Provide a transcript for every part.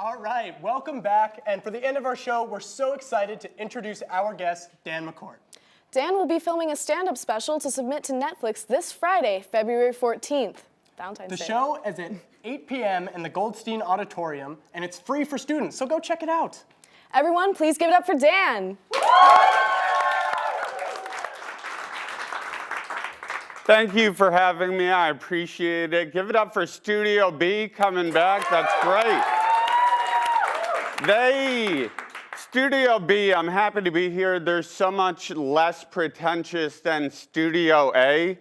All right, welcome back. And for the end of our show, we're so excited to introduce our guest, Dan McCort. Dan will be filming a stand-up special to submit to Netflix this Friday, February 14th, Valentine's Day. The show is at 8 p.m. in the Goldstein Auditorium, and it's free for students, so go check it out. Everyone, please give it up for Dan. Thank you for having me. I appreciate it. Give it up for Studio B coming back. That's great. Studio B, I'm happy to be here. They're so much less pretentious than Studio A.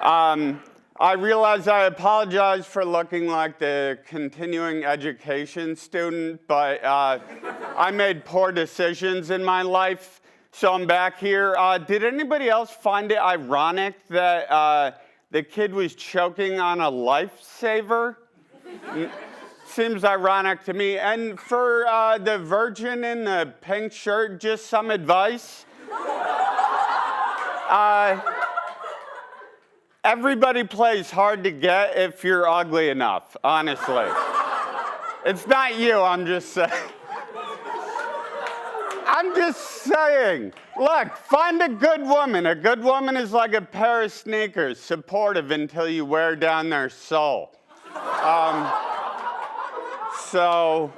I realize I apologize for looking like the continuing education student, but I made poor decisions in my life, so I'm back here. Did anybody else find it ironic that the kid was choking on a lifesaver? Seems ironic to me. And for the virgin in the pink shirt, just some advice. Everybody plays hard to get if you're ugly enough, honestly. It's not you, I'm just saying. I'm just saying. Look, find a good woman. A good woman is like a pair of sneakers, supportive until you wear down their soul. So,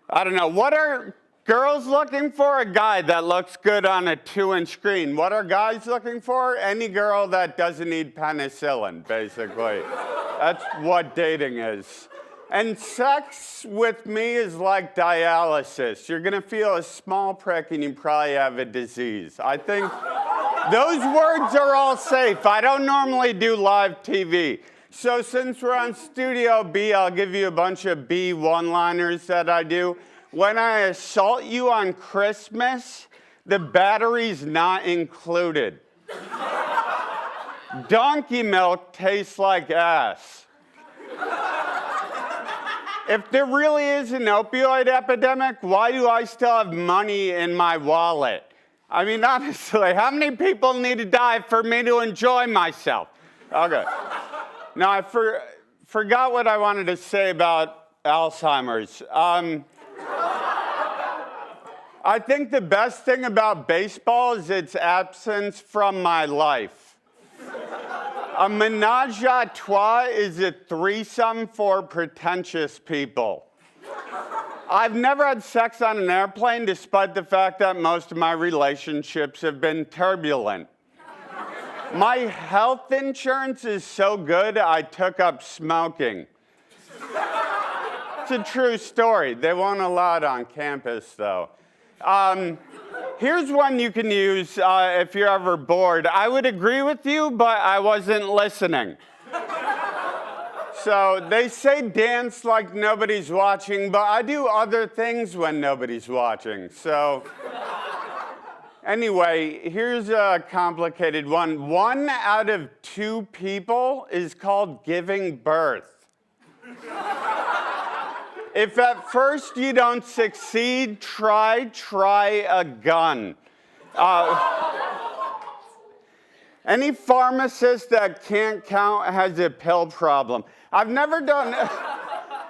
I don't know. What are girls looking for? A guy that looks good on a 2-inch screen. What are guys looking for? Any girl that doesn't need penicillin, basically. That's what dating is. And sex with me is like dialysis. You're gonna feel a small prick and you probably have a disease. I think those words are all safe. I don't normally do live TV. So since we're on Studio B, I'll give you a bunch of B one-liners that I do. When I assault you on Christmas, the battery's not included. Donkey milk tastes like ass. If there really is an opioid epidemic, why do I still have money in my wallet? I mean, honestly, how many people need to die for me to enjoy myself? Okay. Now, I forgot what I wanted to say about Alzheimer's. I think the best thing about baseball is its absence from my life. A menage a trois is a threesome for pretentious people. I've never had sex on an airplane, despite the fact that most of my relationships have been turbulent. My health insurance is so good, I took up smoking. It's a true story. They won't allow it on campus, though. Here's one you can use if you're ever bored. I would agree with you, but I wasn't listening. So they say dance like nobody's watching, but I do other things when nobody's watching. So anyway, here's a complicated one. 1 out of 2 people is called giving birth. If at first you don't succeed, try a gun. Any pharmacist that can't count has a pill problem. I've never done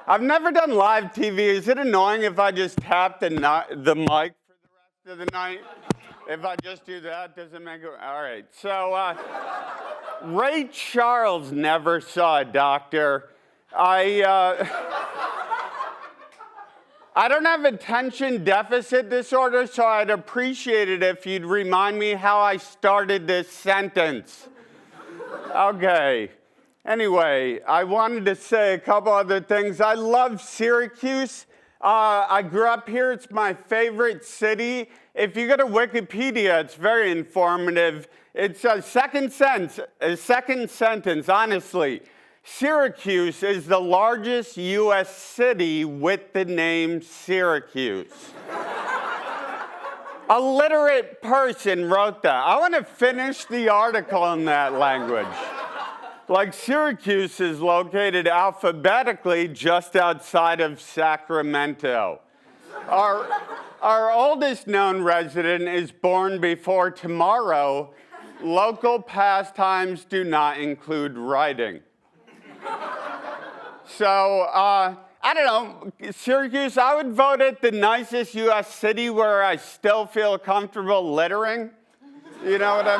live TV. Is it annoying if I just tap the mic for the rest of the night? If I just do that, does it make it? All right. So Ray Charles never saw a doctor. I don't have attention deficit disorder, so I'd appreciate it if you'd remind me how I started this sentence. Okay. Anyway, I wanted to say a couple other things. I love Syracuse. I grew up here. It's my favorite city. If you go to Wikipedia, it's very informative. It's a second sentence, honestly. Syracuse is the largest U.S. city with the name Syracuse. A literate person wrote that. I want to finish the article in that language. Like, Syracuse is located alphabetically just outside of Sacramento. Our oldest known resident is born before tomorrow. Local pastimes do not include writing. So I don't know, Syracuse, I would vote it the nicest U.S. city where I still feel comfortable littering. You know what I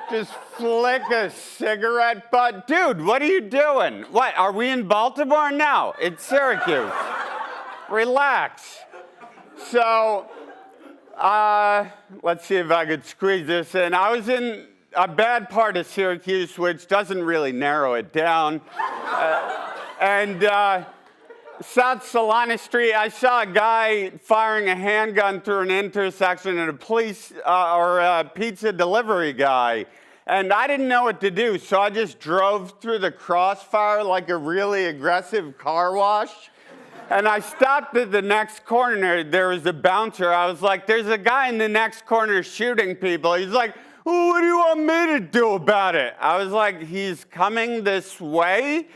mean? Just flick a cigarette butt. Dude, what are you doing? What, are we in Baltimore? No, it's Syracuse. Relax. So, let's see if I could squeeze this in. I was in a bad part of Syracuse, which doesn't really narrow it down. South Salina Street, I saw a guy firing a handgun through an intersection at a police or a pizza delivery guy. And I didn't know what to do, so I just drove through the crossfire like a really aggressive car wash. And I stopped at the next corner. There was a bouncer. I was like, there's a guy in the next corner shooting people. He's like, oh, what do you want me to do about it? I was like, he's coming this way?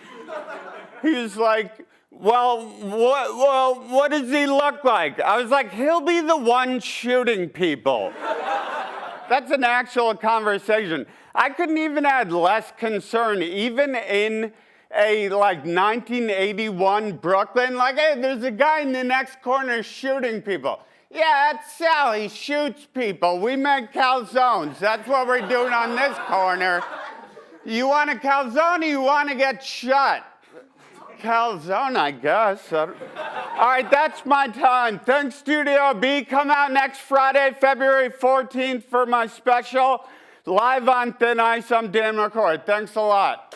He's like, well, what does he look like? I was like, he'll be the one shooting people. That's an actual conversation. I couldn't even add less concern, even in a 1981 Brooklyn, hey, there's a guy in the next corner shooting people. Yeah, that's Saley, shoots people. We make calzones. That's what we're doing on this corner. You want a calzone or you want to get shot? Calzone, I guess. All right, that's my time. Thanks, Studio B. Come out next Friday, February 14th for my special Live on Thin Ice. I'm Dan McCort. Thanks a lot.